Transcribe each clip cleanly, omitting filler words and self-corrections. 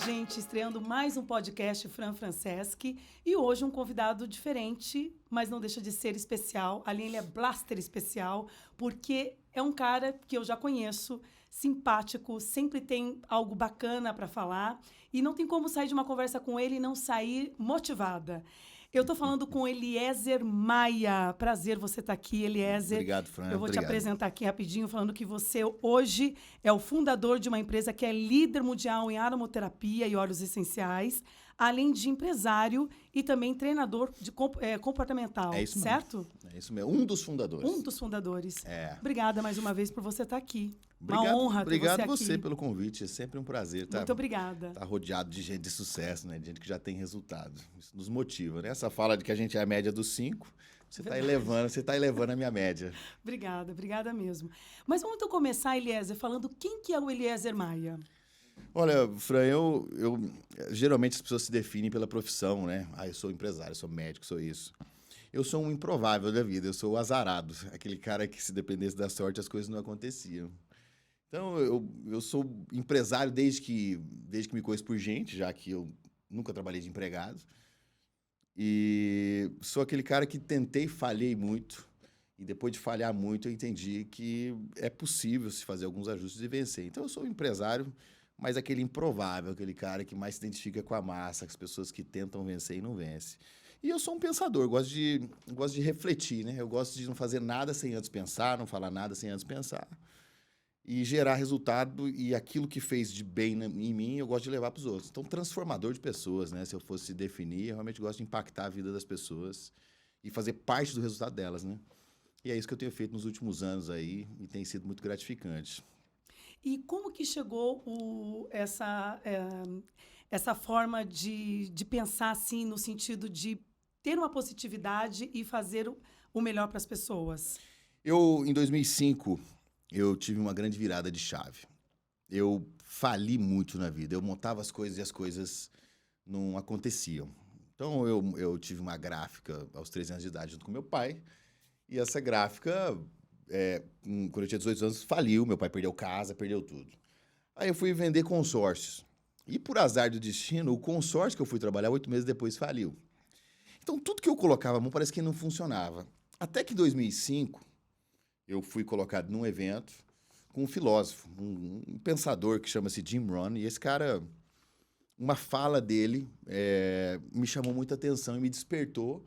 gente, estreando mais um podcast Fran Franceschi e hoje um convidado diferente, mas não deixa de ser especial. Ali ele é blaster especial, porque é um cara que eu já conheço, simpático, sempre tem algo bacana para falar e não tem como sair de uma conversa com ele e não sair motivada. Eu estou falando com Eliezer Maia. Prazer você estar aqui, Eliezer. Obrigado, Fran. Eu vou Obrigado. te apresentar aqui rapidinho, falando que você hoje é o fundador de uma empresa que é líder mundial em aromaterapia e óleos essenciais, além de empresário e também treinador de comportamental, É isso mesmo. certo? É isso mesmo. Um dos fundadores. Um dos fundadores. É. Obrigada mais uma vez por você estar aqui. Obrigado, uma honra ter obrigado você aqui. pelo convite. É sempre um prazer Muito obrigada. Estar rodeado de gente de sucesso, né? De gente que já tem resultado. Isso nos motiva, né? Essa fala de que a gente é a média dos 5, você está elevando a minha média. Obrigada mesmo. Mas vamos então começar, Eliezer, falando quem que é o Eliezer Maia? Olha, Fran, geralmente as pessoas se definem pela profissão, né? Eu sou empresário, sou médico, sou isso. Eu sou um improvável da vida, eu sou o azarado, aquele cara que, se dependesse da sorte, as coisas não aconteciam. Então, eu sou empresário desde que me conheço por gente, já que eu nunca trabalhei de empregado. E sou aquele cara que tentei e falhei muito. E depois de falhar muito, eu entendi que é possível se fazer alguns ajustes e vencer. Então, eu sou um empresário, mas aquele improvável, aquele cara que mais se identifica com a massa, com as pessoas que tentam vencer e não vencem. E eu sou um pensador, gosto de refletir, né? Eu gosto de não fazer nada sem antes pensar, não falar nada sem antes pensar. E gerar resultado, e aquilo que fez de bem em mim, eu gosto de levar para os outros. Então, transformador de pessoas, né? Se eu fosse definir, eu realmente gosto de impactar a vida das pessoas e fazer parte do resultado delas, né? E é isso que eu tenho feito nos últimos anos aí, e tem sido muito gratificante. E como que chegou essa forma de pensar assim, no sentido de ter uma positividade e fazer o melhor para as pessoas? Em 2005, eu tive uma grande virada de chave. Eu fali muito na vida. Eu montava as coisas e as coisas não aconteciam. Então, eu tive uma gráfica aos 13 anos de idade junto com meu pai. E essa gráfica, quando eu tinha 18 anos, faliu. Meu pai perdeu casa, perdeu tudo. Aí eu fui vender consórcios. E por azar do destino, o consórcio que eu fui trabalhar 8 meses depois faliu. Então, tudo que eu colocava a mão parece que não funcionava. Até que em 2005, eu fui colocado num evento com um filósofo, um pensador que chama-se Jim Rohn. E esse cara, uma fala dele me chamou muita atenção e me despertou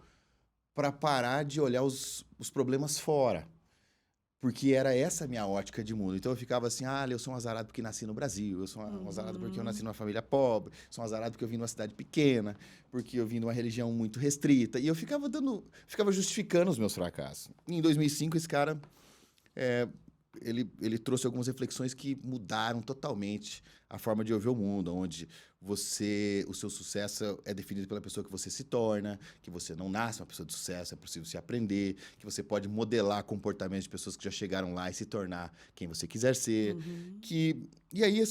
para parar de olhar os problemas fora. Porque era essa a minha ótica de mundo. Então eu ficava assim, eu sou um azarado porque nasci no Brasil, eu sou um azarado porque eu nasci numa família pobre, sou um azarado porque eu vim numa cidade pequena, porque eu vim de uma religião muito restrita. E eu ficava justificando os meus fracassos. E em 2005, esse cara, ele trouxe algumas reflexões que mudaram totalmente a forma de eu ver o mundo, onde o seu sucesso é definido pela pessoa que você se torna, que você não nasce uma pessoa de sucesso, é possível se aprender, que você pode modelar comportamentos de pessoas que já chegaram lá e se tornar quem você quiser ser. E aí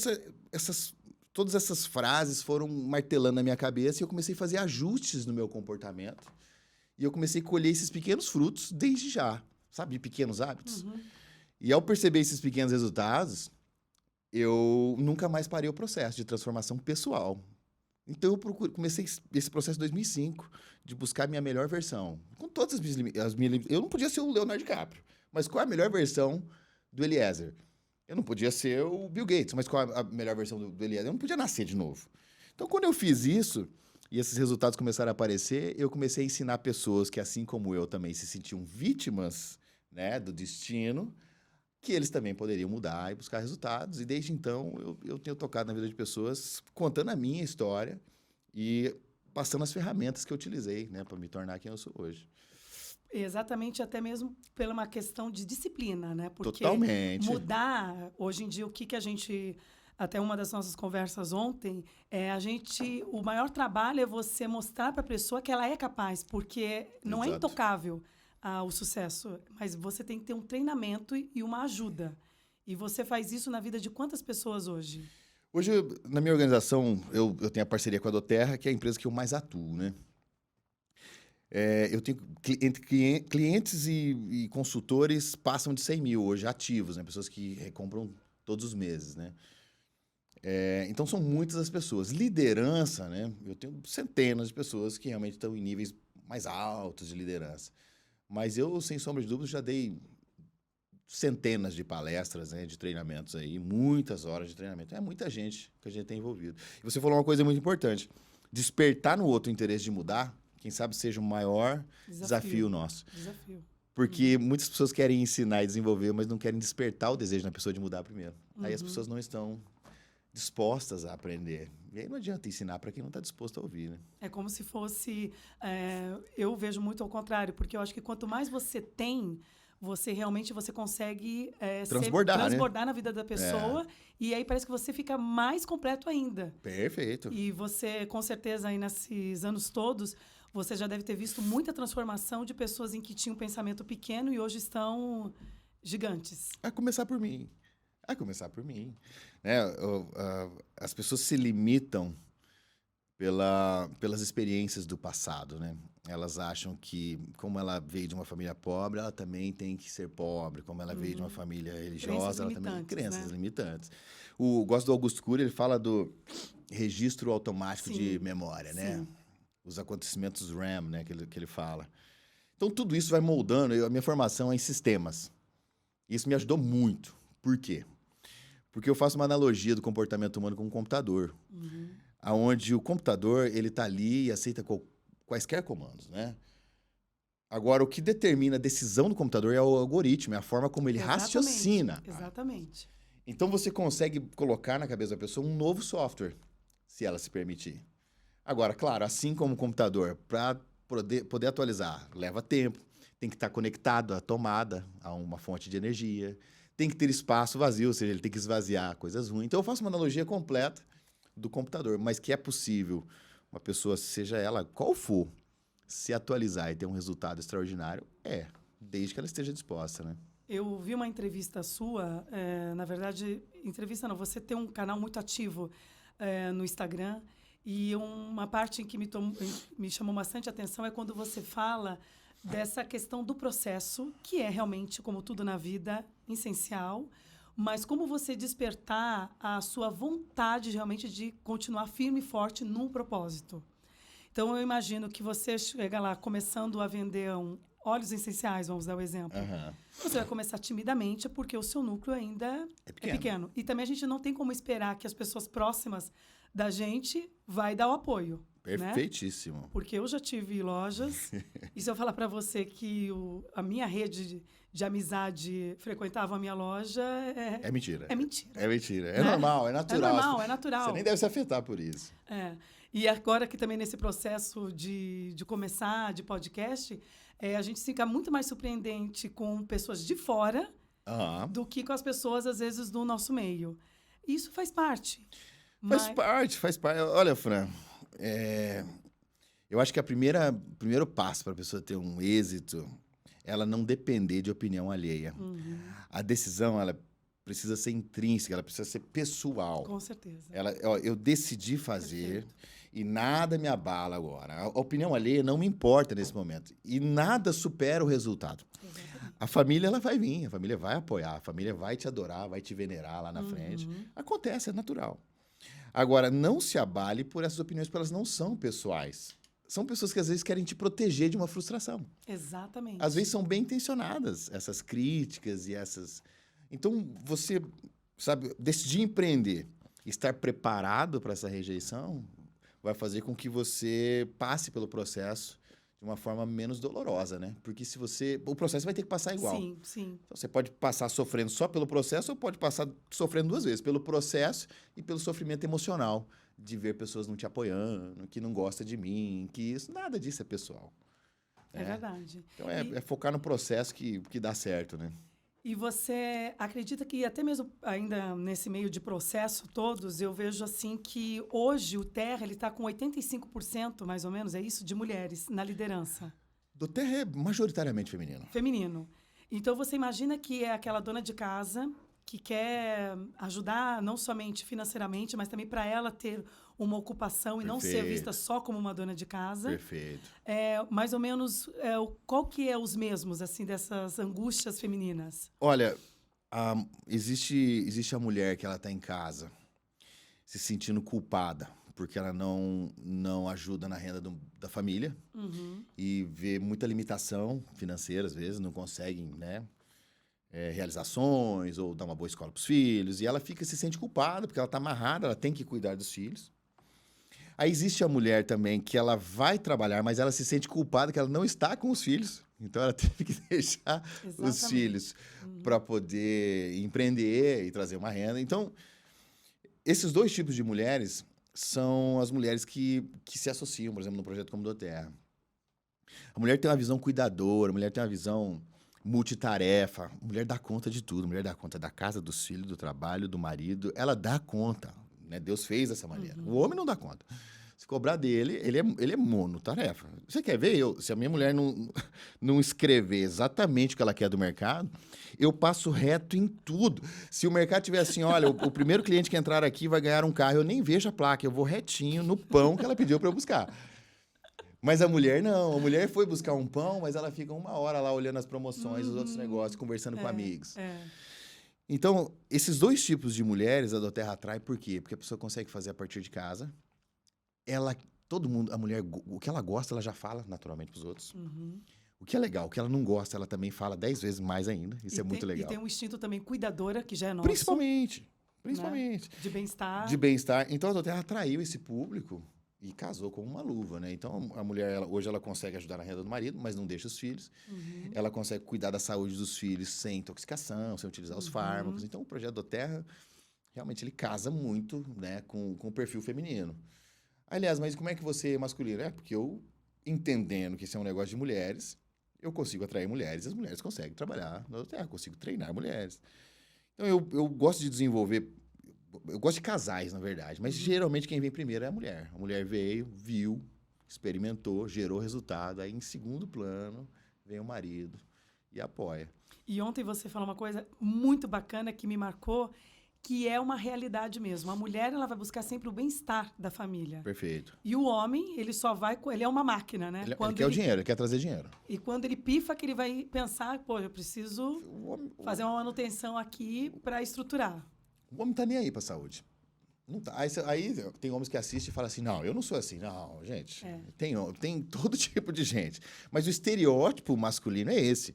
todas essas frases foram martelando na minha cabeça e eu comecei a fazer ajustes no meu comportamento. E eu comecei a colher esses pequenos frutos desde já, sabe? De pequenos hábitos. E ao perceber esses pequenos resultados, eu nunca mais parei o processo de transformação pessoal. Então, eu comecei esse processo em 2005, de buscar a minha melhor versão. Com todas as minhas... Eu não podia ser o Leonardo DiCaprio, mas qual é a melhor versão do Eliezer? Eu não podia ser o Bill Gates, mas qual é a melhor versão do Eliezer? Eu não podia nascer de novo. Então, quando eu fiz isso, e esses resultados começaram a aparecer, eu comecei a ensinar pessoas que, assim como eu, também se sentiam vítimas, né, do destino, que eles também poderiam mudar e buscar resultados. E desde então, eu tenho tocado na vida de pessoas, contando a minha história e passando as ferramentas que eu utilizei, né, para me tornar quem eu sou hoje. Exatamente, até mesmo pela uma questão de disciplina, né? Porque Totalmente. mudar, hoje em dia, o que a gente... Até uma das nossas conversas ontem, o maior trabalho é você mostrar para a pessoa que ela é capaz, porque não é Exato. intocável o sucesso, mas você tem que ter um treinamento e uma ajuda. E você faz isso na vida de quantas pessoas hoje? Hoje, na minha organização, eu tenho a parceria com a Doterra, que é a empresa que eu mais atuo, né? Eu tenho entre clientes e consultores passam de 100 mil hoje, ativos, né? Pessoas que recompram todos os meses, né? Então, são muitas as pessoas. Liderança, né? Eu tenho centenas de pessoas que realmente estão em níveis mais altos de liderança. Mas eu, sem sombra de dúvida, já dei centenas de palestras, né, de treinamentos aí, muitas horas de treinamento. É muita gente que a gente tem envolvido. E você falou uma coisa muito importante. Despertar no outro o interesse de mudar, quem sabe seja o maior desafio nosso. Desafio. Porque muitas pessoas querem ensinar e desenvolver, mas não querem despertar o desejo na pessoa de mudar primeiro. Aí as pessoas não estão dispostas a aprender. E aí não adianta ensinar para quem não está disposto a ouvir, né? É como se fosse... eu vejo muito ao contrário, porque eu acho que quanto mais você tem, você consegue transbordar na vida da pessoa, e aí parece que você fica mais completo ainda. Perfeito. E você, com certeza, aí nesses anos todos, você já deve ter visto muita transformação de pessoas em que tinham um pensamento pequeno e hoje estão gigantes. A começar por mim. Né? As pessoas se limitam pelas experiências do passado, né? Elas acham que, como ela veio de uma família pobre, ela também tem que ser pobre. Como ela veio de uma família religiosa, ela também tem crenças limitantes. Gosto do Augusto Cury, ele fala do registro automático de memória, né? Os acontecimentos RAM, né? Que ele fala. Então, tudo isso vai moldando. A minha formação é em sistemas. Isso me ajudou muito. Por quê? Porque eu faço uma analogia do comportamento humano com um computador. Onde o computador, ele está ali e aceita quaisquer comandos, né? Agora, o que determina a decisão do computador é o algoritmo, é a forma como ele raciocina. Exatamente. Então, você consegue colocar na cabeça da pessoa um novo software, se ela se permitir. Agora, claro, assim como o computador, para poder atualizar, leva tempo, tem que estar conectado à tomada, a uma fonte de energia, tem que ter espaço vazio, ou seja, ele tem que esvaziar coisas ruins. Então, eu faço uma analogia completa do computador, mas que é possível uma pessoa, seja ela qual for, se atualizar e ter um resultado extraordinário, desde que ela esteja disposta, né? Eu vi uma entrevista sua, na verdade, entrevista não, você tem um canal muito ativo no Instagram, e uma parte em que me chamou bastante atenção é quando você fala dessa questão do processo, que é realmente, como tudo na vida, essencial, mas como você despertar a sua vontade realmente de continuar firme e forte num propósito. Então, eu imagino que você chega lá começando a vender óleos essenciais, vamos dar o exemplo. Você vai começar timidamente, porque o seu núcleo ainda é pequeno. E também a gente não tem como esperar que as pessoas próximas da gente vai dar o apoio. Perfeitíssimo. Né? Porque eu já tive lojas, e se eu falar para você que a minha rede de amizade frequentava a minha loja... É mentira. É mentira. É mentira. É normal, é natural. É natural. Você nem deve se afetar por isso. E agora que também nesse processo de começar, de podcast, a gente fica muito mais surpreendente com pessoas de fora do que com as pessoas, às vezes, do nosso meio. Isso faz parte. Faz parte. Olha, Fran, eu acho que primeiro passo para a pessoa ter um êxito, ela não depender de opinião alheia. A decisão, ela precisa ser intrínseca, ela precisa ser pessoal. Com certeza. Eu decidi fazer e nada me abala agora. A opinião alheia não me importa nesse momento. E nada supera o resultado. Exatamente. A família, ela vai vir, a família vai apoiar, a família vai te adorar, vai te venerar lá na frente. Acontece, é natural. Agora, não se abale por essas opiniões, porque elas não são pessoais. São pessoas que, às vezes, querem te proteger de uma frustração. Exatamente. Às vezes, são bem intencionadas, essas críticas e essas... Então, você, decidir empreender, estar preparado para essa rejeição, vai fazer com que você passe pelo processo de uma forma menos dolorosa, né? Porque o processo vai ter que passar igual. Sim. Então, você pode passar sofrendo só pelo processo ou pode passar sofrendo duas vezes, pelo processo e pelo sofrimento emocional de ver pessoas não te apoiando, que não gostam de mim, nada disso é pessoal. É verdade. Então, é focar no processo que dá certo, né? E você acredita que até mesmo ainda nesse meio de processo todos, eu vejo assim que hoje o Terra está com 85%, mais ou menos, é isso, de mulheres na liderança. Do Terra é majoritariamente feminino. Feminino. Então você imagina que é aquela dona de casa que quer ajudar não somente financeiramente, mas também para ela ter uma ocupação e não ser vista só como uma dona de casa. Perfeito. Mais ou menos, qual que é os mesmos, assim, dessas angústias femininas? Olha, existe a mulher que ela está em casa se sentindo culpada, porque ela não ajuda na renda da família e vê muita limitação financeira, às vezes, não conseguem, né, realizações ou dar uma boa escola para os filhos, e ela se sente culpada, porque ela está amarrada, ela tem que cuidar dos filhos. Aí existe a mulher também que ela vai trabalhar, mas ela se sente culpada que ela não está com os filhos. Então, ela teve que deixar os filhos para poder empreender e trazer uma renda. Então, esses dois tipos de mulheres são as mulheres que se associam, por exemplo, no projeto Como Dou Terra. A mulher tem uma visão cuidadora, a mulher tem uma visão multitarefa. A mulher dá conta de tudo. A mulher dá conta da casa, dos filhos, do trabalho, do marido. Ela dá conta. Né? Deus fez dessa maneira. O homem não dá conta. Se cobrar dele, ele é monotarefa. Você quer ver? Se a minha mulher não escrever exatamente o que ela quer do mercado, eu passo reto em tudo. Se o mercado tiver assim, olha, o primeiro cliente que entrar aqui vai ganhar um carro, eu nem vejo a placa, eu vou retinho no pão que ela pediu para eu buscar. Mas a mulher não. A mulher foi buscar um pão, mas ela fica 1 hora lá olhando as promoções, os outros negócios, conversando com amigos. Então, esses dois tipos de mulheres a Dou Terra atrai, por quê? Porque a pessoa consegue fazer a partir de casa. A mulher, o que ela gosta, ela já fala naturalmente para os outros. O que é legal, o que ela não gosta, ela também fala 10 vezes mais ainda. Isso é muito legal. E tem um instinto também cuidadora, que já é nosso. Principalmente. Né? De bem-estar. De bem-estar. Então, a Dou Terra atraiu esse público e casou como uma luva, né? Então, a mulher, hoje, ela consegue ajudar na renda do marido, mas não deixa os filhos. Ela consegue cuidar da saúde dos filhos sem intoxicação, sem utilizar os fármacos. Então, o projeto Dou Terra, realmente, ele casa muito, né, com o perfil feminino. Aliás, mas como é que você é masculino? Porque eu, entendendo que isso é um negócio de mulheres, eu consigo atrair mulheres, e as mulheres conseguem trabalhar na Dou Terra, eu consigo treinar mulheres. Então, eu gosto de desenvolver... Eu gosto de casais, na verdade, mas geralmente quem vem primeiro é a mulher. A mulher veio, viu, experimentou, gerou resultado. Aí, em segundo plano, vem o marido e apoia. E ontem você falou uma coisa muito bacana que me marcou, que é uma realidade mesmo. A mulher, ela vai buscar sempre o bem-estar da família. Perfeito. E o homem, ele só vai... Ele é uma máquina, né? Ele quer o dinheiro, ele quer trazer dinheiro. E quando ele pifa, que ele vai pensar, pô, eu preciso fazer uma manutenção aqui para estruturar. O homem tá nem aí pra saúde. Não tá. Aí tem homens que assistem e falam assim, não, eu não sou assim. Não, gente, tem todo tipo de gente. Mas o estereótipo masculino é esse.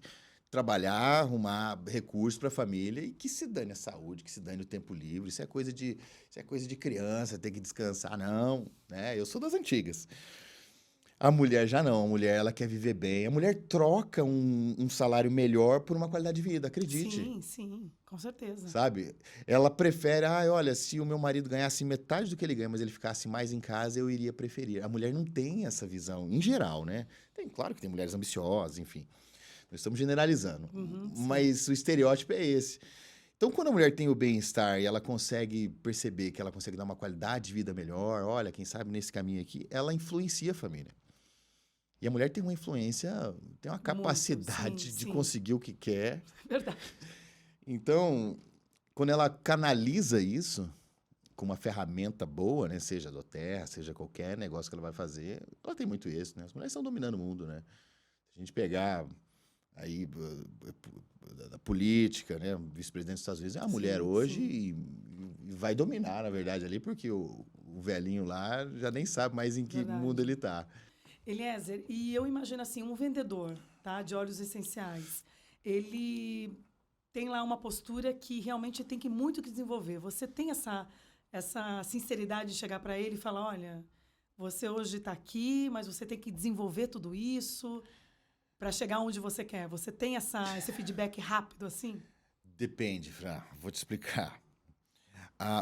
Trabalhar, arrumar recursos para a família e que se dane a saúde, que se dane o tempo livre. Isso é coisa de criança, ter que descansar. Não, né? Eu sou das antigas. A mulher já não. A mulher, ela quer viver bem. A mulher troca um salário melhor por uma qualidade de vida, acredite. Sim, com certeza. Sabe? Ela prefere, olha, se o meu marido ganhasse metade do que ele ganha, mas ele ficasse mais em casa, eu iria preferir. A mulher não tem essa visão, em geral, né? Claro que tem mulheres ambiciosas, enfim. Nós estamos generalizando. Mas o estereótipo é esse. Então, quando a mulher tem o bem-estar e ela consegue perceber que ela consegue dar uma qualidade de vida melhor, olha, quem sabe nesse caminho aqui, ela influencia a família. E a mulher tem uma influência, tem uma capacidade de conseguir o que quer. Verdade. Então, quando ela canaliza isso com uma ferramenta boa, né? Seja a Dou Terra, seja qualquer negócio que ela vai fazer, ela tem muito êxito, né? As mulheres estão dominando o mundo, né? Se a gente pegar aí da política, né? Vice-presidente dos Estados Unidos é uma mulher hoje e vai dominar, na verdade, ali, porque o velhinho lá já nem sabe mais em que mundo ele está. Eliezer, e eu imagino assim, um vendedor, tá, de óleos essenciais, ele tem lá uma postura que realmente tem que muito que desenvolver. Você tem essa sinceridade de chegar para ele e falar, olha, você hoje está aqui, mas você tem que desenvolver tudo isso para chegar onde você quer. Você tem esse feedback rápido assim? Depende, Fran. Vou te explicar.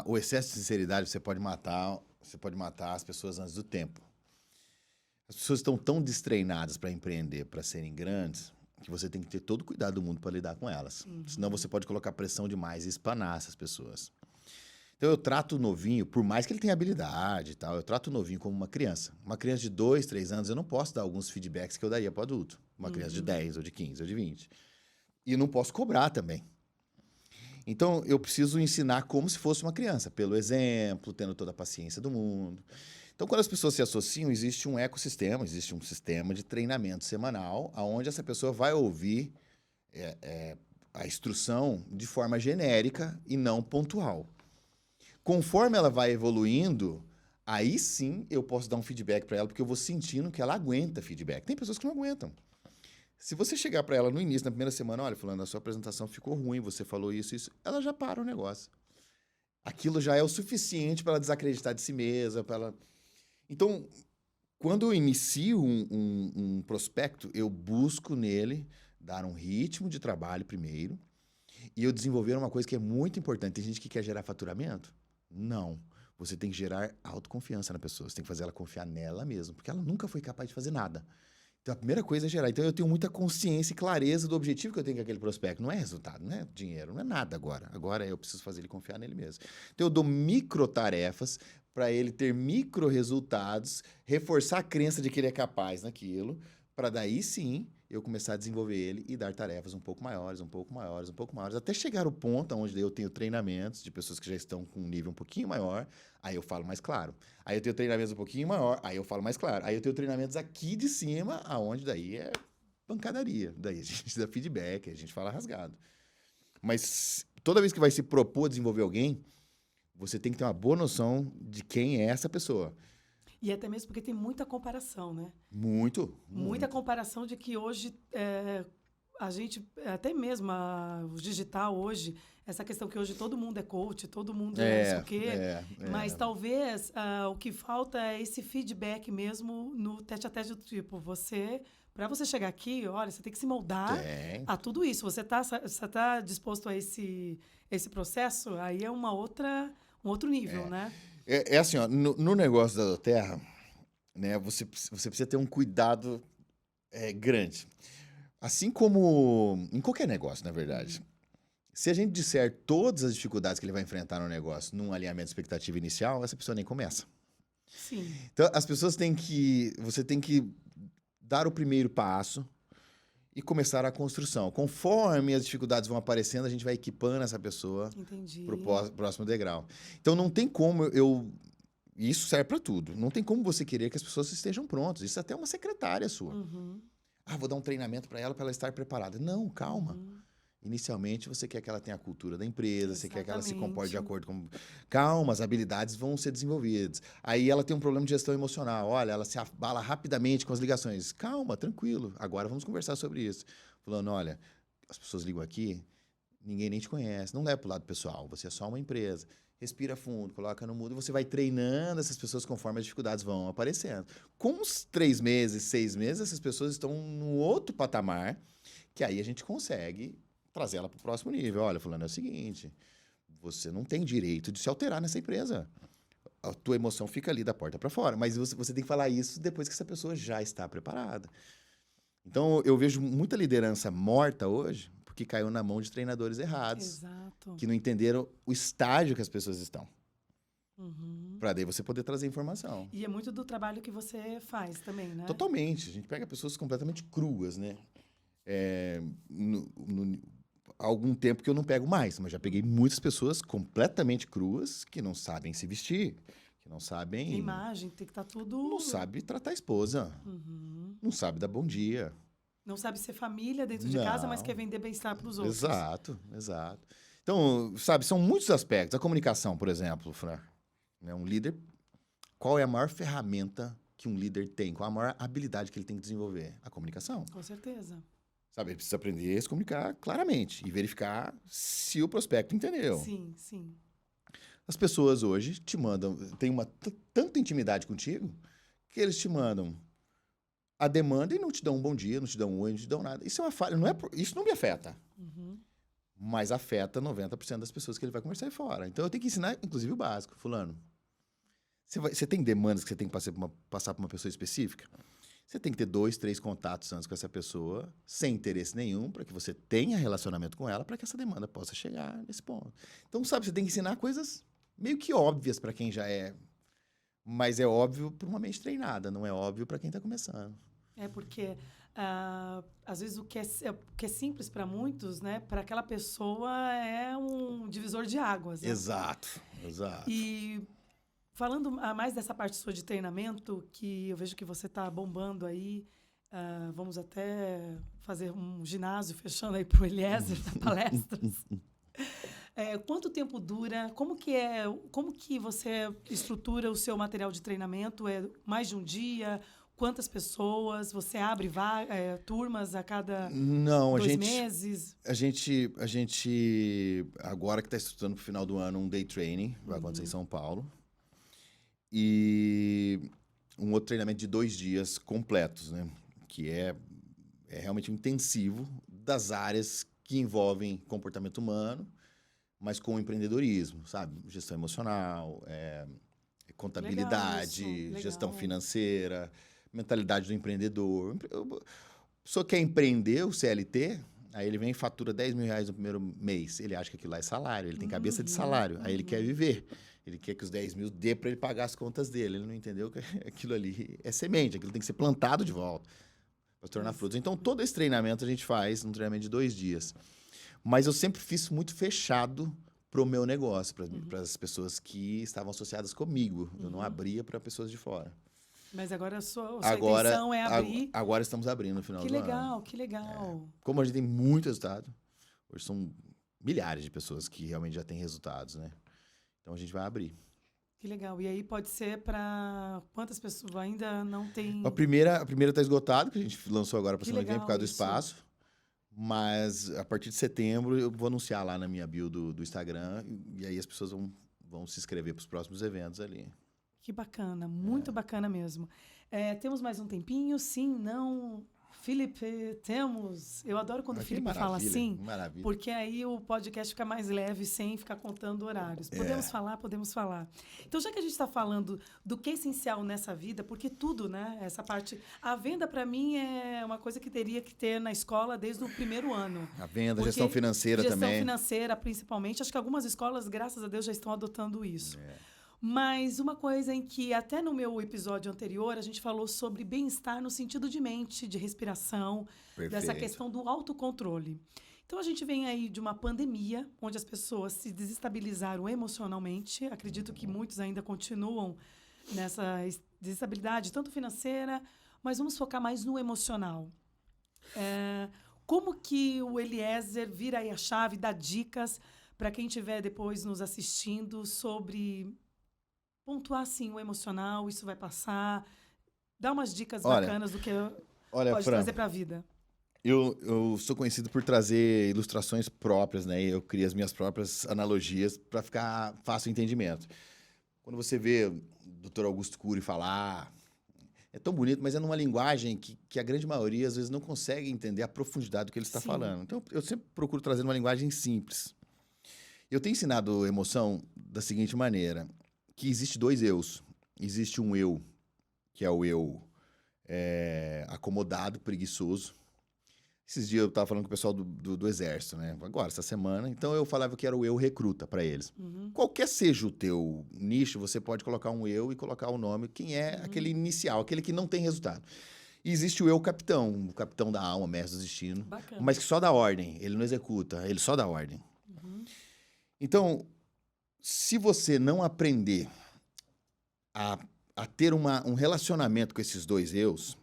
O excesso de sinceridade você pode matar as pessoas antes do tempo. As pessoas estão tão destreinadas para empreender, para serem grandes, que você tem que ter todo o cuidado do mundo para lidar com elas. Senão você pode colocar pressão demais e espanar essas pessoas. Então eu trato o novinho, por mais que ele tenha habilidade e tal, eu trato o novinho como uma criança. Uma criança de 2, 3 anos, eu não posso dar alguns feedbacks que eu daria para o adulto. Uma criança de 10, ou de 15, ou de 20. E não posso cobrar também. Então eu preciso ensinar como se fosse uma criança, pelo exemplo, tendo toda a paciência do mundo. Então, quando as pessoas se associam, existe um ecossistema, existe um sistema de treinamento semanal, onde essa pessoa vai ouvir a instrução de forma genérica e não pontual. Conforme ela vai evoluindo, aí sim eu posso dar um feedback para ela, porque eu vou sentindo que ela aguenta feedback. Tem pessoas que não aguentam. Se você chegar para ela no início, na primeira semana, olha, fulano, a sua apresentação ficou ruim, você falou isso, ela já para o negócio. Aquilo já é o suficiente para ela desacreditar de si mesma, para ela... Então, quando eu inicio um prospecto, eu busco nele dar um ritmo de trabalho primeiro e eu desenvolver uma coisa que é muito importante. Tem gente que quer gerar faturamento? Não. Você tem que gerar autoconfiança na pessoa. Você tem que fazer ela confiar nela mesma, porque ela nunca foi capaz de fazer nada. Então, a primeira coisa é gerar. Então, eu tenho muita consciência e clareza do objetivo que eu tenho com aquele prospecto. Não é resultado, não é dinheiro, não é nada agora. Agora eu preciso fazer ele confiar nele mesmo. Então, eu dou microtarefas para ele ter micro resultados, reforçar a crença de que ele é capaz naquilo, para daí sim eu começar a desenvolver ele e dar tarefas um pouco maiores, até chegar ao ponto onde eu tenho treinamentos de pessoas que já estão com um nível um pouquinho maior, aí eu falo mais claro. Aí eu tenho treinamentos um pouquinho maior, aí eu falo mais claro. Aí eu tenho treinamentos aqui de cima, aonde daí é pancadaria. Daí a gente dá feedback, a gente fala rasgado. Mas toda vez que vai se propor desenvolver alguém, você tem que ter uma boa noção de quem é essa pessoa. E até mesmo porque tem muita comparação, né? Muito. Muita comparação de que hoje a gente, até mesmo o digital hoje, essa questão que hoje todo mundo é coach, todo mundo é não sei o quê, mas talvez o que falta é esse feedback mesmo no tete-a-tete do tipo, para você chegar aqui, olha, você tem que se moldar a tudo isso. Você tá disposto a esse processo? Aí é um outro nível, né? É assim, ó, no negócio da Terra, né, você precisa ter um cuidado grande. Assim como em qualquer negócio, na verdade. Se a gente disser todas as dificuldades que ele vai enfrentar no negócio num alinhamento de expectativa inicial, essa pessoa nem começa. Sim. Então, você tem que dar o primeiro passo e começar a construção. Conforme as dificuldades vão aparecendo, a gente vai equipando essa pessoa para o próximo degrau. Então, não tem como isso serve para tudo. Não tem como você querer que as pessoas estejam prontas. Isso é até uma secretária sua. Vou dar um treinamento para ela estar preparada. Não, calma. Inicialmente, você quer que ela tenha a cultura da empresa, você quer que ela se comporte de acordo com... Calma, as habilidades vão ser desenvolvidas. Aí ela tem um problema de gestão emocional. Olha, ela se abala rapidamente com as ligações. Calma, tranquilo. Agora vamos conversar sobre isso. Falando, olha, as pessoas ligam aqui, ninguém nem te conhece. Não leva para o lado pessoal, você é só uma empresa. Respira fundo, coloca no mudo e você vai treinando essas pessoas conforme as dificuldades vão aparecendo. Com uns 3 meses, 6 meses, essas pessoas estão num outro patamar que aí a gente consegue trazer ela para o próximo nível. Olha, fulano, é o seguinte, você não tem direito de se alterar nessa empresa. A tua emoção fica ali da porta para fora, mas você tem que falar isso depois que essa pessoa já está preparada. Então, eu vejo muita liderança morta hoje porque caiu na mão de treinadores errados. Exato. Que não entenderam o estágio que as pessoas estão. Para daí você poder trazer informação. E é muito do trabalho que você faz também, né? Totalmente. A gente pega pessoas completamente cruas, né? Há algum tempo que eu não pego mais, mas já peguei muitas pessoas completamente cruas que não sabem se vestir, que não sabem... A imagem tem que estar tudo... Não sabe tratar a esposa, não sabe dar bom dia. Não sabe ser família dentro de casa, mas quer vender bem-estar para os outros. Exato. Então, sabe, são muitos aspectos. A comunicação, por exemplo, Fran, né? Um líder, qual é a maior ferramenta que um líder tem? Qual a maior habilidade que ele tem que desenvolver? A comunicação. Com certeza. Sabe, ele precisa aprender a se comunicar claramente e verificar se o prospecto entendeu. Sim. As pessoas hoje te mandam, têm tanta intimidade contigo, que eles te mandam a demanda e não te dão um bom dia, não te dão um oi, não te dão nada. Isso é uma falha. Isso não me afeta. Mas afeta 90% das pessoas que ele vai conversar aí fora. Então, eu tenho que ensinar, inclusive, o básico. Fulano, você tem demandas que você tem que passar para uma pessoa específica? Você tem que ter 2, 3 contatos antes com essa pessoa, sem interesse nenhum, para que você tenha relacionamento com ela, para que essa demanda possa chegar nesse ponto. Então, sabe, você tem que ensinar coisas meio que óbvias para quem já é, mas é óbvio para uma mente treinada, não é óbvio para quem está começando. Porque, às vezes, o que é simples para muitos, né, para aquela pessoa é um divisor de águas. Né? Exato. E... falando mais dessa parte sua de treinamento, que eu vejo que você está bombando aí, vamos até fazer um ginásio fechando aí para o Eliezer, da palestras. Quanto tempo dura? Como que você estrutura o seu material de treinamento? É mais de um dia? Quantas pessoas? Você abre turmas a cada Não, 2 meses? a gente agora que está estruturando para o final do ano um day training, vai acontecer em São Paulo. E um outro treinamento de 2 dias completos, né? Que é realmente um intensivo das áreas que envolvem comportamento humano, mas com empreendedorismo, sabe? Gestão emocional, contabilidade, Legal. gestão financeira, mentalidade do empreendedor. A pessoa quer empreender, o CLT, aí ele vem e fatura R$10.000 no primeiro mês. Ele acha que aquilo lá é salário, ele tem cabeça de salário, aí ele quer viver. Ele quer que os 10 mil dê para ele pagar as contas dele. Ele não entendeu que aquilo ali é semente, aquilo tem que ser plantado de volta para tornar frutos. Então, todo esse treinamento a gente faz num treinamento de 2 dias. Mas eu sempre fiz muito fechado para o meu negócio, para as pessoas que estavam associadas comigo. Eu não abria para pessoas de fora. Mas agora a sua intenção é abrir. Agora estamos abrindo no final do ano. Que legal. Como a gente tem muito resultado, hoje são milhares de pessoas que realmente já têm resultados, né? Então a gente vai abrir. Que legal. E aí pode ser para quantas pessoas ainda não tem? A primeira está esgotada, que a gente lançou agora para semana que vem por causa do isso. espaço. Mas a partir de setembro eu vou anunciar lá na minha bio do Instagram e aí as pessoas vão se inscrever para os próximos eventos ali. Que bacana, muito bacana mesmo. Temos mais um tempinho? Sim, não? Felipe, temos. Eu adoro quando o Felipe fala assim, porque aí o podcast fica mais leve, sem ficar contando horários. Podemos falar. Então, já que a gente está falando do que é essencial nessa vida, porque tudo, né? Essa parte. A venda, para mim, é uma coisa que teria que ter na escola desde o primeiro ano. A venda, gestão financeira também. Gestão financeira, principalmente. Acho que algumas escolas, graças a Deus, já estão adotando isso. Mas uma coisa em que, até no meu episódio anterior, a gente falou sobre bem-estar no sentido de mente, de respiração, dessa questão do autocontrole. Então, a gente vem aí de uma pandemia, onde as pessoas se desestabilizaram emocionalmente. Acredito que muitos ainda continuam nessa desestabilidade, tanto financeira, mas vamos focar mais no emocional. Como que o Eliezer vira aí a chave, dá dicas para quem estiver depois nos assistindo sobre pontuar, assim, o emocional, isso vai passar. Dá umas dicas bacanas do que pode trazer para a vida. Eu sou conhecido por trazer ilustrações próprias, né? Eu crio as minhas próprias analogias para ficar fácil o entendimento. Quando você vê o Dr. Augusto Cury falar, é tão bonito, mas é numa linguagem que a grande maioria, às vezes, não consegue entender a profundidade do que ele está falando. Então, eu sempre procuro trazer uma linguagem simples. Eu tenho ensinado emoção da seguinte maneira, que existe 2 eus. Existe um eu, que é o eu acomodado, preguiçoso. Esses dias eu estava falando com o pessoal do Exército, né? Agora, essa semana. Então, eu falava que era o eu recruta para eles. Qualquer seja o teu nicho, você pode colocar um eu e colocar o nome, quem é aquele inicial, aquele que não tem resultado. E existe o eu capitão, o capitão da alma, mestre do destino. Bacana. Mas que só dá ordem, ele não executa, ele só dá ordem. Então, se você não aprender a ter um relacionamento com esses 2 eus,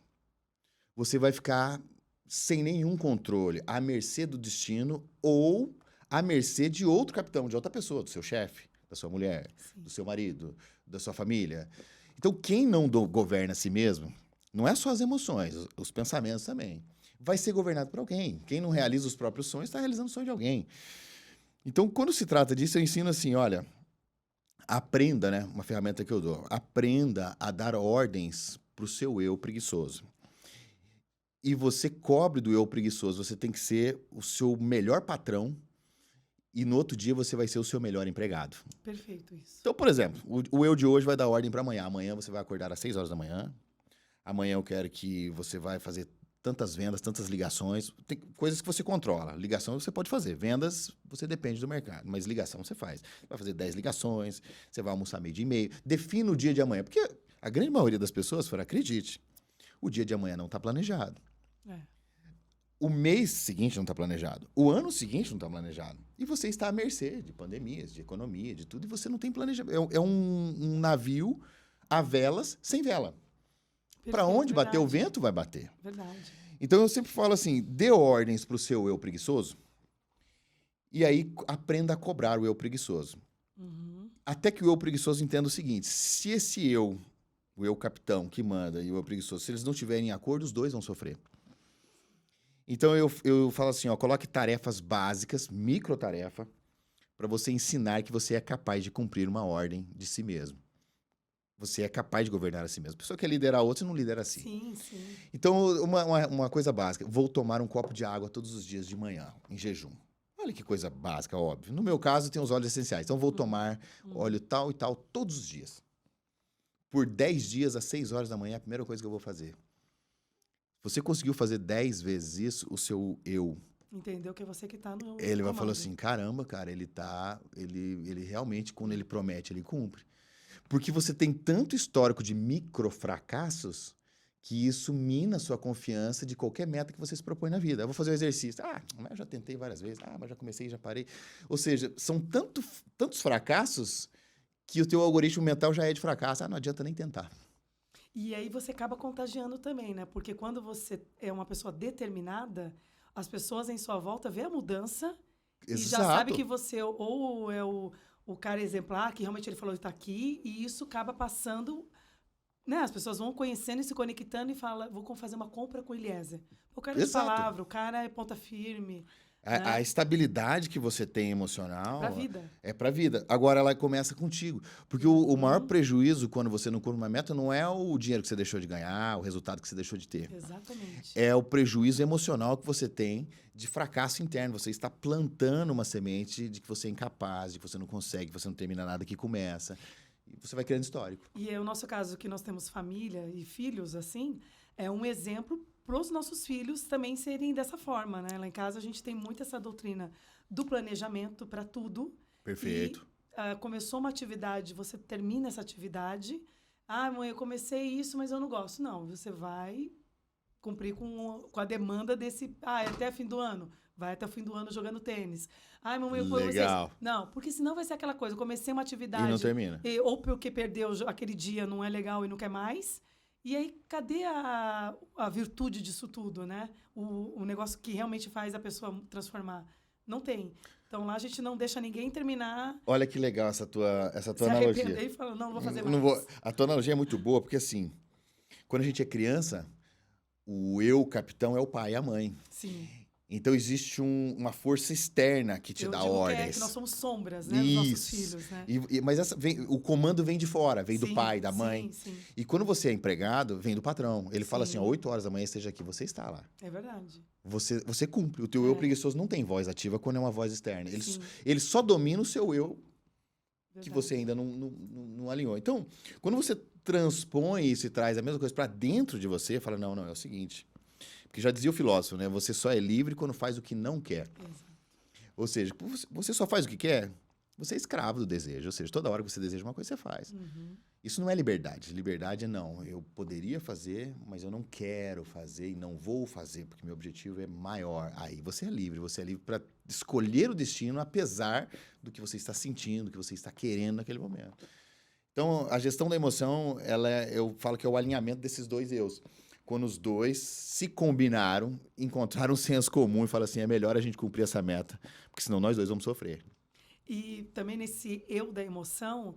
você vai ficar sem nenhum controle, à mercê do destino ou à mercê de outro capitão, de outra pessoa, do seu chefe, da sua mulher, do seu marido, da sua família. Então, quem não governa a si mesmo, não é só as emoções, os pensamentos também, vai ser governado por alguém. Quem não realiza os próprios sonhos está realizando o sonho de alguém. Então, quando se trata disso, eu ensino assim, olha, aprenda, né? Uma ferramenta que eu dou. Aprenda a dar ordens para o seu eu preguiçoso. E você cobre do eu preguiçoso. Você tem que ser o seu melhor patrão e no outro dia você vai ser o seu melhor empregado. Perfeito isso. Então, por exemplo, o eu de hoje vai dar ordem para amanhã. Amanhã você vai acordar às 6 horas da manhã. Amanhã eu quero que você vai fazer tantas vendas, tantas ligações. Tem coisas que você controla. Ligação você pode fazer. Vendas, você depende do mercado. Mas ligação você faz. Você vai fazer 10 ligações, você vai almoçar meio dia e meio. Defina o dia de amanhã. Porque a grande maioria das pessoas, acredite, o dia de amanhã não está planejado. O mês seguinte não está planejado. O ano seguinte não está planejado. E você está à mercê de pandemias, de economia, de tudo. E você não tem planejamento. É um navio a velas sem vela. Para onde bater o vento, vai bater. Verdade. Então, eu sempre falo assim, dê ordens para o seu eu preguiçoso E aí aprenda a cobrar o eu preguiçoso. Uhum. Até que o eu preguiçoso entenda o seguinte, se esse eu, o eu capitão que manda e o eu preguiçoso, se eles não estiverem em acordo, os dois vão sofrer. Então eu falo assim, ó, coloque tarefas básicas, microtarefa, para você ensinar que você é capaz de cumprir uma ordem de si mesmo. Você é capaz de governar a si mesmo. A pessoa quer liderar a outra, você não lidera assim. Sim, sim. Então, uma coisa básica. Vou tomar um copo de água todos os dias de manhã, em jejum. Olha que coisa básica, óbvio. No meu caso, tem os óleos essenciais. Então, vou tomar óleo tal e tal todos os dias. Por 10 dias, às 6 horas da manhã, é a primeira coisa que eu vou fazer. Você conseguiu fazer 10 vezes isso, o seu eu... Entendeu que é você que tá no Ele vai comando. falar assim, caramba, cara, ele realmente, quando ele promete, ele cumpre. Porque você tem tanto histórico de microfracassos que isso mina a sua confiança de qualquer meta que você se propõe na vida. Eu vou fazer o exercício. Ah, mas eu já tentei várias vezes. Ah, mas já comecei e já parei. Ou seja, são tantos fracassos que o teu algoritmo mental já é de fracasso. Ah, não adianta nem tentar. E aí você acaba contagiando também, né? Porque quando você é uma pessoa determinada, as pessoas em sua volta vê a mudança e já sabe que você ou é o cara exemplar, que realmente ele falou que está aqui, e isso acaba passando, né? As pessoas vão conhecendo e se conectando e falam, vou fazer uma compra com o Eliezer. O cara é de palavra, o cara é ponta firme. A estabilidade que você tem emocional Pra vida. é pra vida. Agora ela começa contigo. Porque o maior prejuízo quando você não cumpre uma meta não é o dinheiro que você deixou de ganhar, o resultado que você deixou de ter. Exatamente. É o prejuízo emocional que você tem de fracasso interno. Você está plantando uma semente de que você é incapaz, de que você não consegue, que você não termina nada que começa. E você vai criando histórico. E é o nosso caso, que nós temos família e filhos, assim, é um exemplo para os nossos filhos também serem dessa forma, né? Lá em casa a gente tem muito essa doutrina do planejamento para tudo. Perfeito. E começou uma atividade, você termina essa atividade. Ah, mãe, eu comecei isso, mas eu não gosto. Não, você vai cumprir com a demanda desse... Ah, é até fim do ano. Vai até o fim do ano jogando tênis. Ai, mamãe, eu comecei... Legal. Não, porque senão vai ser aquela coisa. Eu comecei uma atividade... E não termina. Ou porque perdeu aquele dia, não é legal e não quer mais. E aí, cadê a virtude disso tudo, né? O negócio que realmente faz a pessoa transformar. Não tem. Então, lá a gente não deixa ninguém terminar... Olha que legal essa tua se analogia. E fala, não vou fazer Não mais. A tua analogia é muito boa, porque assim, quando a gente é criança, o eu, capitão, é o pai e a mãe. Sim. Então, existe uma força externa que te dá ordens. Que nós somos sombras, né? Dos nossos filhos, né? Mas o comando vem de fora, vem do pai, da mãe. Sim. E quando você é empregado, vem do patrão. Ele fala assim, ó, 8 horas da manhã esteja aqui, você está lá. É verdade. Você cumpre. O teu eu preguiçoso não tem voz ativa quando é uma voz externa. Ele só domina o seu eu que você ainda não alinhou. Então, quando você transpõe isso e traz a mesma coisa para dentro de você, fala, não, é o seguinte... Porque já dizia o filósofo, né? Você só é livre quando faz o que não quer. Exato. Ou seja, você só faz o que quer, você é escravo do desejo. Ou seja, toda hora que você deseja uma coisa, você faz. Uhum. Isso não é liberdade. Liberdade é não. Eu poderia fazer, mas eu não quero fazer e não vou fazer, porque meu objetivo é maior. Aí você é livre. Você é livre para escolher o destino, apesar do que você está sentindo, do que você está querendo naquele momento. Então, a gestão da emoção, eu falo que é o alinhamento desses dois eus. Quando os dois se combinaram, encontraram um senso comum e falaram assim, é melhor a gente cumprir essa meta, porque senão nós dois vamos sofrer. E também nesse eu da emoção,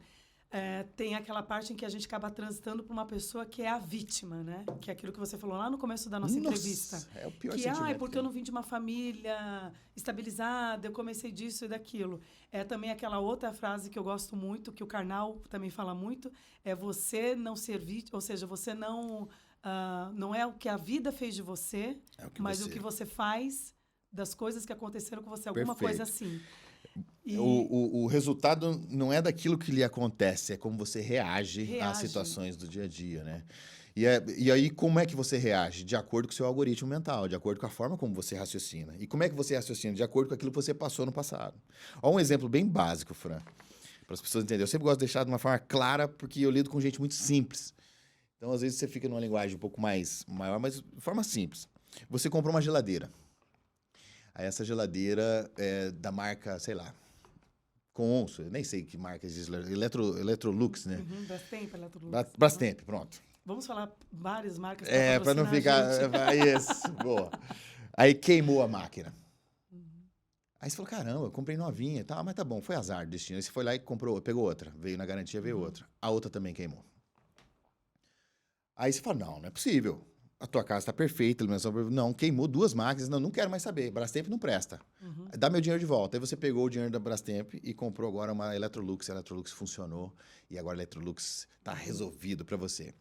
tem aquela parte em que a gente acaba transitando para uma pessoa que é a vítima, né? Que é aquilo que você falou lá no começo da nossa entrevista. É o pior que, sentimento. É porque eu não vim de uma família estabilizada, eu comecei disso e daquilo. É também aquela outra frase que eu gosto muito, que o Karnal também fala muito, é você não ser vítima, ou seja, você não... não é o que a vida fez de você, mas o que você faz das coisas que aconteceram com você, alguma coisa assim. O resultado não é daquilo que lhe acontece, é como você reage às situações do dia a dia, né? E aí, como é que você reage? De acordo com o seu algoritmo mental, de acordo com a forma como você raciocina. E como é que você raciocina? De acordo com aquilo que você passou no passado. Olha um exemplo bem básico, Fran, para as pessoas entenderem. Eu sempre gosto de deixar de uma forma clara, porque eu lido com gente muito simples. Então, às vezes, você fica numa linguagem um pouco mais maior, mas de forma simples. Você comprou uma geladeira. Aí essa geladeira é da marca, sei lá, Consul, eu nem sei que marca existe, Electrolux, né? Brastemp, Electrolux. Brastemp, pronto. Vamos falar várias marcas para não ficar... Isso, boa. Aí queimou a máquina. Aí você falou, caramba, eu comprei novinha e tal, mas tá bom, foi azar do destino. Aí você foi lá e comprou, pegou outra, veio na garantia, veio outra. A outra também queimou. Aí você fala, não é possível. A tua casa está perfeita, a iluminação... Não, queimou 2 máquinas, não quero mais saber. Brastemp não presta. Dá meu dinheiro de volta. Aí você pegou o dinheiro da Brastemp e comprou agora uma Electrolux. A Electrolux funcionou e agora a Electrolux está resolvido para você.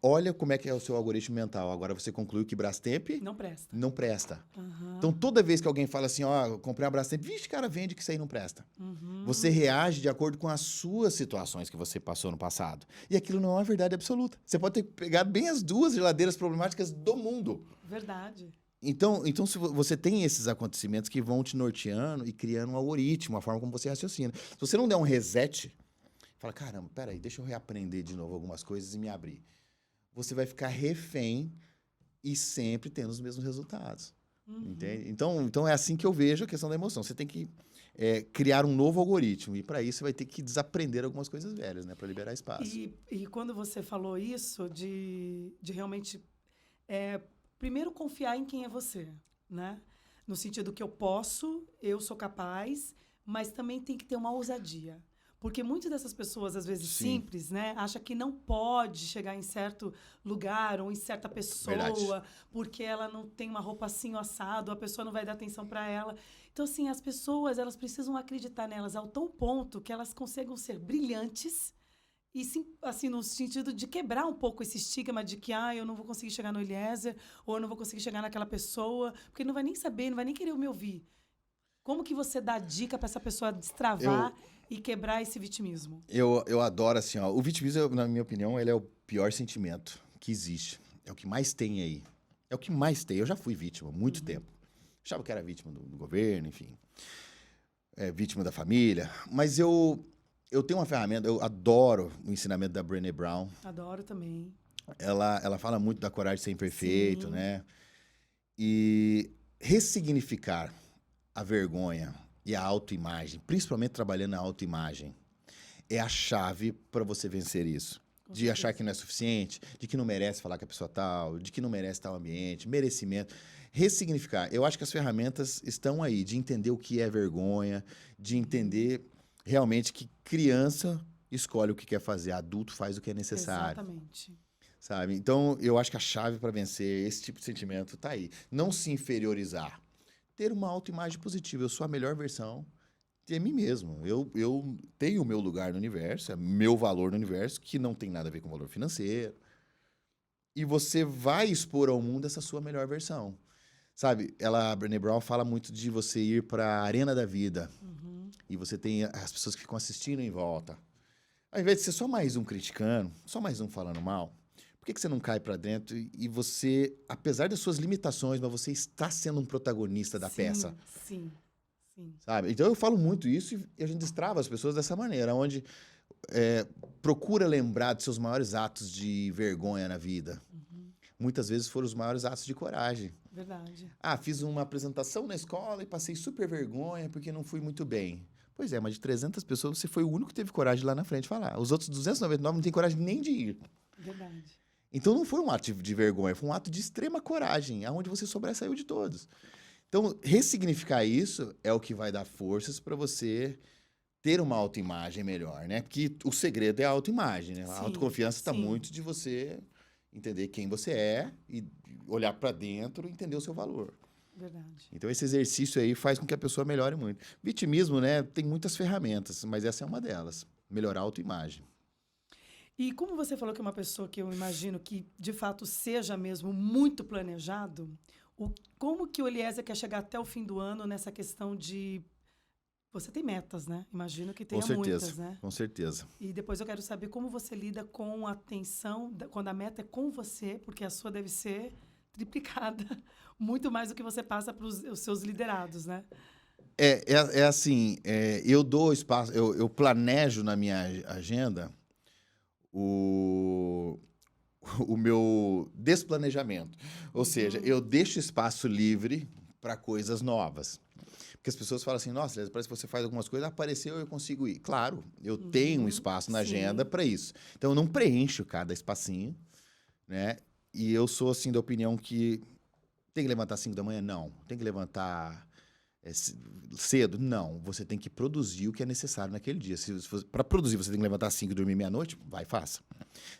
Olha como é que é o seu algoritmo mental. Agora você concluiu que Brastemp Não presta. não presta. Então, toda vez que alguém fala assim, ó, eu comprei uma Brastemp, vixe, cara, vende que isso aí não presta. Você reage de acordo com as suas situações que você passou no passado. E aquilo não é uma verdade absoluta. Você pode ter pegado bem as 2 geladeiras problemáticas do mundo. Verdade. Então se você tem esses acontecimentos que vão te norteando e criando um algoritmo, a forma como você raciocina. Se você não der um reset, fala, caramba, peraí, deixa eu reaprender de novo algumas coisas e me abrir. Você vai ficar refém e sempre tendo os mesmos resultados. Entende? Então é assim que eu vejo a questão da emoção. Você tem que criar um novo algoritmo. E para isso você vai ter que desaprender algumas coisas velhas, né? Para liberar espaço. E quando você falou isso, de realmente... primeiro, confiar em quem é você, né? No sentido que eu sou capaz, mas também tem que ter uma ousadia. Porque muitas dessas pessoas, às vezes Sim. simples, né, acham que não pode chegar em certo lugar ou em certa pessoa, Verdade. porque ela não tem uma roupa assim ou assado, a pessoa não vai dar atenção para ela. Então, assim, as pessoas, elas precisam acreditar nelas ao tão ponto que elas consigam ser brilhantes e, sim, assim, no sentido de quebrar um pouco esse estigma de que, eu não vou conseguir chegar no Eliezer, ou eu não vou conseguir chegar naquela pessoa, porque ele não vai nem saber, não vai nem querer me ouvir. Como que você dá dica para essa pessoa destravar e quebrar esse vitimismo? Eu adoro, assim, ó. O vitimismo, na minha opinião, ele é o pior sentimento que existe. É o que mais tem aí. É o que mais tem. Eu já fui vítima há muito tempo. Achava que era vítima do governo, enfim. Vítima da família. Mas eu tenho uma ferramenta, eu adoro o ensinamento da Brené Brown. Adoro também. Ela fala muito da coragem de ser imperfeito, Sim. né? E ressignificar a vergonha e a autoimagem, principalmente trabalhando na autoimagem, é a chave para você vencer isso. De achar que não é suficiente, de que não merece falar com a pessoa tal, de que não merece tal ambiente, merecimento. Ressignificar. Eu acho que as ferramentas estão aí, de entender o que é vergonha, de entender realmente que criança escolhe o que quer fazer, adulto faz o que é necessário. Exatamente. Sabe? Então, eu acho que a chave para vencer esse tipo de sentimento está aí. Não se inferiorizar. Ter uma autoimagem positiva. Eu sou a melhor versão de mim mesmo. Eu tenho o meu lugar no universo, é meu valor no universo, que não tem nada a ver com valor financeiro. E você vai expor ao mundo essa sua melhor versão. Sabe? A Brené Brown fala muito de você ir para a arena da vida. E você tem as pessoas que ficam assistindo em volta. Ao invés de ser só mais um criticando, só mais um falando mal, por que você não cai para dentro e você, apesar das suas limitações, mas você está sendo um protagonista da peça? Sim. Sabe? Então eu falo muito isso e a gente destrava as pessoas dessa maneira, onde procura lembrar dos seus maiores atos de vergonha na vida. Muitas vezes foram os maiores atos de coragem. Verdade. Fiz uma apresentação na escola e passei super vergonha porque não fui muito bem. Pois é, mas de 300 pessoas você foi o único que teve coragem de ir lá na frente falar. Os outros 299 não têm coragem nem de ir. Verdade. Então não foi um ato de vergonha, foi um ato de extrema coragem, aonde você sobressaiu de todos. Então, ressignificar isso é o que vai dar forças para você ter uma autoimagem melhor, né? Porque o segredo é a autoimagem, né? A autoconfiança está muito de você entender quem você é e olhar para dentro e entender o seu valor. Verdade. Então, esse exercício aí faz com que a pessoa melhore muito. Vitimismo, né? Tem muitas ferramentas, mas essa é uma delas. Melhorar a autoimagem. E como você falou que é uma pessoa que eu imagino que, de fato, seja mesmo muito planejado, como que o Eliezer quer chegar até o fim do ano nessa questão de... Você tem metas, né? Imagino que tenha muitas, né? Com certeza. E depois eu quero saber como você lida com a tensão, quando a meta é com você, porque a sua deve ser triplicada, muito mais do que você passa para os seus liderados, né? Assim, eu dou espaço, eu planejo na minha agenda o meu desplanejamento. Ou seja, eu deixo espaço livre para coisas novas. Porque as pessoas falam assim, nossa, parece que você faz algumas coisas, apareceu, eu consigo ir. Claro, eu tenho um espaço na agenda para isso. Então, eu não preencho cada espacinho, né? E eu sou, assim, da opinião que tem que levantar às 5 da manhã? Não. Tem que levantar cedo? Não. Você tem que produzir o que é necessário naquele dia. Para produzir, você tem que levantar às 5 e dormir meia-noite? Vai e faça.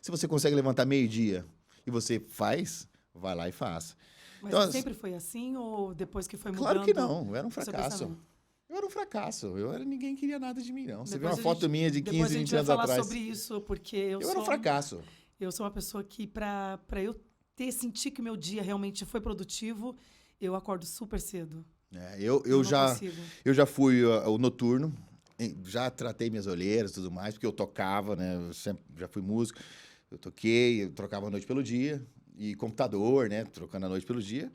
Se você consegue levantar meio-dia e você faz, vai lá e faça. Mas Então, sempre foi assim ou depois que foi mudando? claro que não. Eu era um o seu fracasso. pensamento? Eu era um fracasso. Ninguém queria nada de mim, não. Você vê Depois uma a foto gente- minha de depois 15, a gente 20 vai anos falar atrás. sobre isso, porque Eu era um fracasso. eu sou uma pessoa que, para eu sentir que o meu dia realmente foi produtivo, eu acordo super cedo. Eu não já, consigo. eu já fui o noturno, já tratei minhas olheiras e tudo mais, porque eu tocava, né? Eu sempre já fui músico. Eu toquei, eu trocava a noite pelo dia. E computador, né? Trocando a noite pelo dia.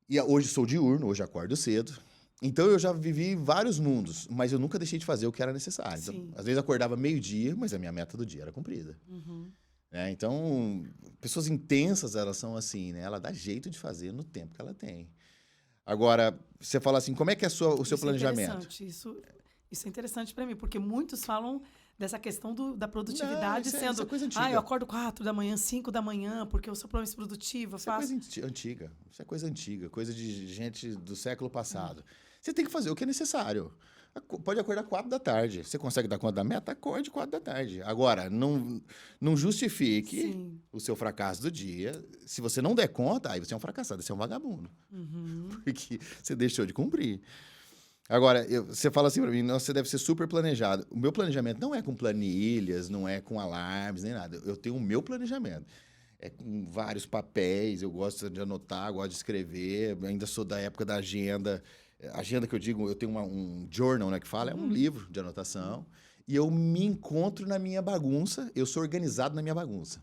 E hoje sou diurno, hoje acordo cedo. Então eu já vivi vários mundos, mas eu nunca deixei de fazer o que era necessário. Então, Sim. às vezes acordava meio-dia, mas a minha meta do dia era cumprida. Uhum. Então, pessoas intensas, elas são assim, né? Ela dá jeito de fazer no tempo que ela tem. Agora, você fala assim, como é que é o seu Isso é planejamento? interessante. Isso é interessante para mim, porque muitos falam dessa questão da produtividade Não, isso sendo, é coisa antiga. eu acordo 4 da manhã, 5 da manhã, porque eu sou mais produtiva, Isso é faço. coisa antiga. Isso é coisa antiga, coisa de gente do século passado. Você tem que fazer o que é necessário. Pode acordar 4 da tarde. Você consegue dar conta da meta? Acorde 4 da tarde. Agora, não justifique Sim. o seu fracasso do dia. Se você não der conta, aí você é um fracassado, você é um vagabundo. Uhum. Porque você deixou de cumprir. Agora, você fala assim pra mim, nossa, você deve ser super planejado. O meu planejamento não é com planilhas, não é com alarmes, nem nada. Eu tenho o meu planejamento. É com vários papéis, eu gosto de anotar, gosto de escrever. Eu ainda sou da época da agenda. Agenda que eu digo, eu tenho um journal, né, que fala, é um livro de anotação. E eu me encontro na minha bagunça, eu sou organizado na minha bagunça.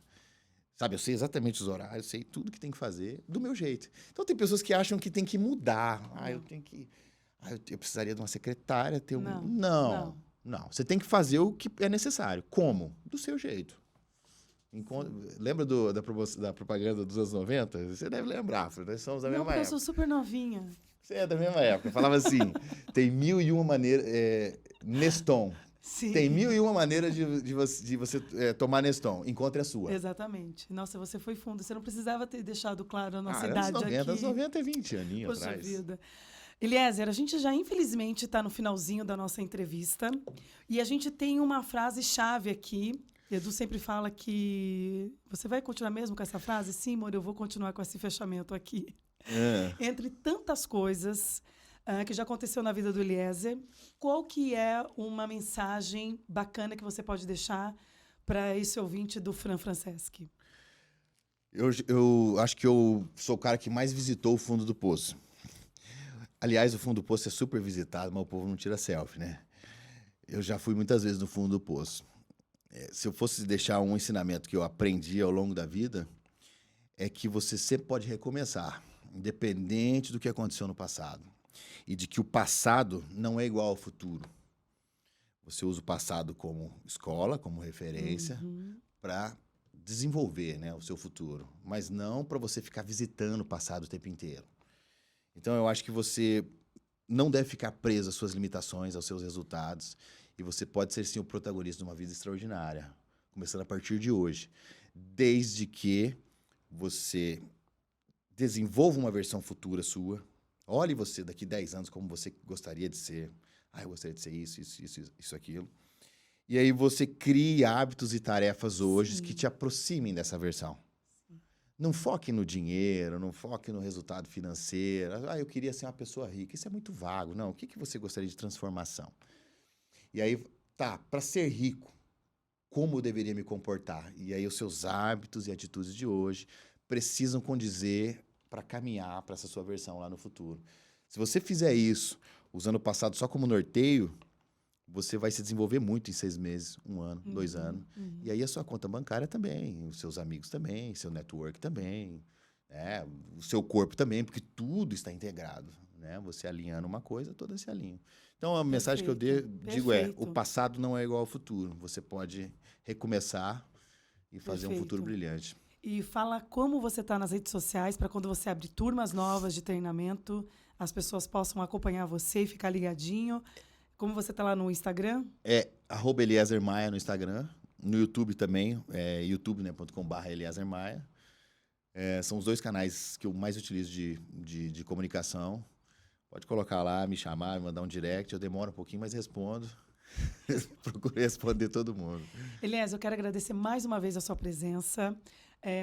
Sabe, eu sei exatamente os horários, sei tudo que tem que fazer do meu jeito. Então tem pessoas que acham que tem que mudar. Eu tenho que... eu precisaria de uma secretária, ter um... Não. Você tem que fazer o que é necessário. Como? Do seu jeito. Lembra da propaganda dos anos 90? Você deve lembrar, nós somos da Não, mesma porque eu época. sou super novinha. Você é da mesma época. Falava assim, tem 1001 maneiras... Neston. Sim. Tem 1001 maneiras de você tomar Neston. Encontre a sua. Exatamente. Nossa, você foi fundo. Você não precisava ter deixado claro a nossa anos idade 90, aqui. Anos 90 é 20 aninhos Poxa atrás. vida. Eliezer, a gente já infelizmente está no finalzinho da nossa entrevista e a gente tem uma frase-chave aqui. Edu sempre fala que... Você vai continuar mesmo com essa frase? Sim, amor, eu vou continuar com esse fechamento aqui. Entre tantas coisas que já aconteceu na vida do Eliezer, qual que é uma mensagem bacana que você pode deixar para esse ouvinte do Fran Franceschi? Eu acho que eu sou o cara que mais visitou o fundo do poço. Aliás, o fundo do poço é super visitado, mas o povo não tira selfie, né? Eu já fui muitas vezes no fundo do poço. Se eu fosse deixar um ensinamento que eu aprendi ao longo da vida, é que você sempre pode recomeçar, independente do que aconteceu no passado. E de que o passado não é igual ao futuro. Você usa o passado como escola, como referência, para desenvolver, né, o seu futuro. Mas não para você ficar visitando o passado o tempo inteiro. Então, eu acho que você não deve ficar preso às suas limitações, aos seus resultados. E você pode ser, sim, o protagonista de uma vida extraordinária. Começando a partir de hoje. Desde que você desenvolva uma versão futura sua. Olhe você daqui 10 anos como você gostaria de ser. Eu gostaria de ser isso, aquilo. E aí você crie hábitos e tarefas hoje que te aproximem dessa versão. Não foque no dinheiro, não foque no resultado financeiro. Eu queria ser uma pessoa rica. Isso é muito vago. Não, o que você gostaria de transformação? E aí, para ser rico, como eu deveria me comportar? E aí os seus hábitos e atitudes de hoje precisam condizer para caminhar para essa sua versão lá no futuro. Se você fizer isso, usando o passado só como norteio, você vai se desenvolver muito em 6 meses, 1 ano, 2 anos. E aí a sua conta bancária também, os seus amigos também, seu network também, né? O seu corpo também, porque tudo está integrado. Né? Você alinhando uma coisa, todas se alinham. Então, a mensagem que eu digo é, o passado não é igual ao futuro. Você pode recomeçar e fazer um futuro brilhante. E fala como você está nas redes sociais, para quando você abrir turmas novas de treinamento, as pessoas possam acompanhar você e ficar ligadinho. Como você está lá no Instagram? @Eliezer Maia no Instagram. No YouTube também, youtube.com/Eliezer Maia. São os 2 canais que eu mais utilizo de comunicação. pode colocar lá, me chamar, me mandar um direct. Eu demoro um pouquinho, mas respondo. Procurei responder todo mundo. Elias, eu quero agradecer mais uma vez a sua presença.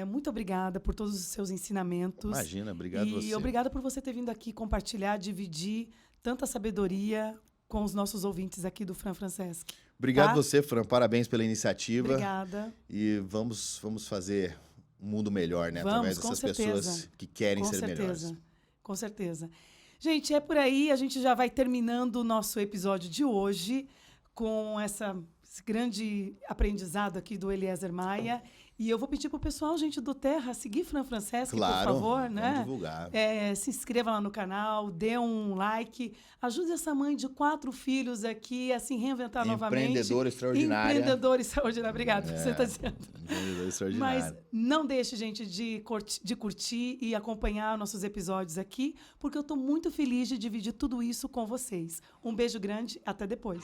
Muito obrigada por todos os seus ensinamentos. Imagina, obrigado você. E obrigada por você ter vindo aqui compartilhar, dividir tanta sabedoria com os nossos ouvintes aqui do Fran Francesc. Obrigado você, Fran. Parabéns pela iniciativa. Obrigada. E vamos fazer um mundo melhor, né? Através dessas pessoas que querem ser melhores. Com certeza. Gente, é por aí. A gente já vai terminando o nosso episódio de hoje com esse grande aprendizado aqui do Eliezer Maia. E eu vou pedir pro pessoal, gente, do Terra, seguir Fran Francesc, claro, por favor, vamos né? divulgar. Se inscreva lá no canal, dê um like, ajude essa mãe de 4 filhos aqui a se reinventar novamente. Empreendedora extraordinária. Empreendedora extraordinária. Obrigada por você estar dizendo. Empreendedora extraordinária. Mas não deixe, gente, de curtir e acompanhar nossos episódios aqui, porque eu estou muito feliz de dividir tudo isso com vocês. Um beijo grande, até depois.